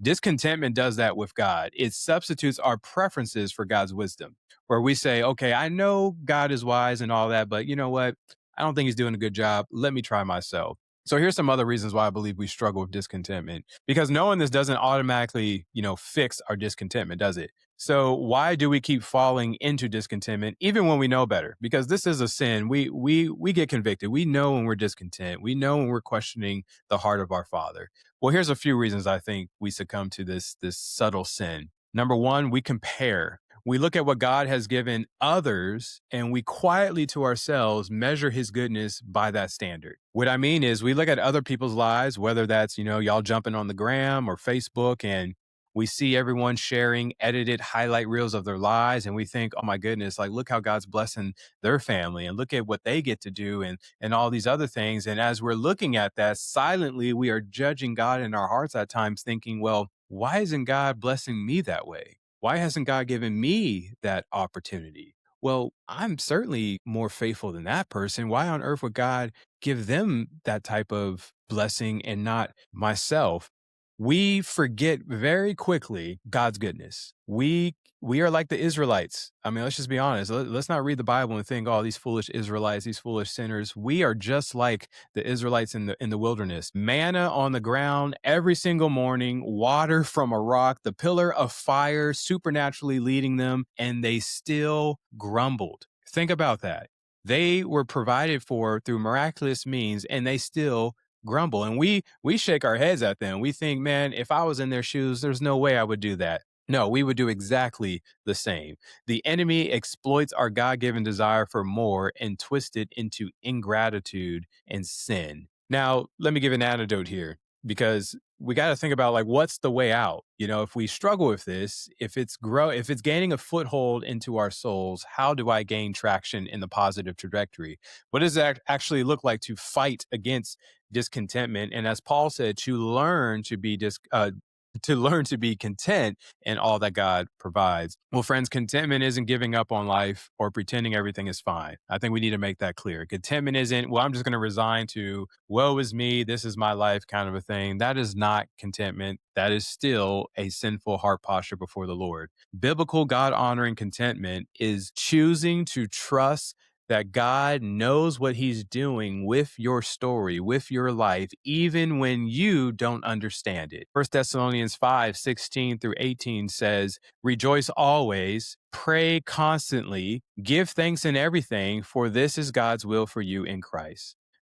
Discontentment does that with God. It substitutes our preferences for God's wisdom, where we say, okay, I know God is wise and all that, but you know what? I don't think he's doing a good job. Let me try myself. So here's some other reasons why I believe we struggle with discontentment. Because knowing this doesn't automatically, fix our discontentment, does it? So why do we keep falling into discontentment even when we know better? Because this is a sin. We get convicted. We know when we're discontent. We know when we're questioning the heart of our Father. Well, here's a few reasons I think we succumb to this subtle sin. Number one, we compare. We look at what God has given others and we quietly to ourselves measure his goodness by that standard. What I mean is we look at other people's lives, whether that's, y'all jumping on the gram or Facebook, and we see everyone sharing edited highlight reels of their lives and we think, oh my goodness, like look how God's blessing their family and look at what they get to do and all these other things. And as we're looking at that silently, we are judging God in our hearts at times thinking, well, why isn't God blessing me that way? Why hasn't God given me that opportunity? Well, I'm certainly more faithful than that person. Why on earth would God give them that type of blessing and not myself? We forget very quickly God's goodness. We are like the Israelites. I mean, let's just be honest. Let's not read the Bible and think, oh, these foolish Israelites, these foolish sinners. We are just like the Israelites in the wilderness. Manna on the ground every single morning, water from a rock, the pillar of fire supernaturally leading them, and they still grumbled. Think about that. They were provided for through miraculous means, and they still grumble. And we shake our heads at them. We think, man, if I was in their shoes, there's no way I would do that. No, we would do exactly the same. The enemy exploits our God-given desire for more and twist it into ingratitude and sin. Now, let me give an antidote here because we got to think about like what's the way out. If we struggle with this, if it's gaining a foothold into our souls, how do I gain traction in the positive trajectory? What does that actually look like to fight against discontentment? And as Paul said, to learn to be content in all that God provides. Well, friends, contentment isn't giving up on life or pretending everything is fine. I think we need to make that clear. Contentment isn't, well, I'm just going to resign to woe is me, this is my life kind of a thing. That is not contentment. That is still a sinful heart posture before the Lord. Biblical God honoring contentment is choosing to trust that God knows what he's doing with your story, with your life, even when you don't understand it. 1 Thessalonians 5:16-18 says, rejoice always, pray constantly, give thanks in everything, for this is God's will for you in Christ.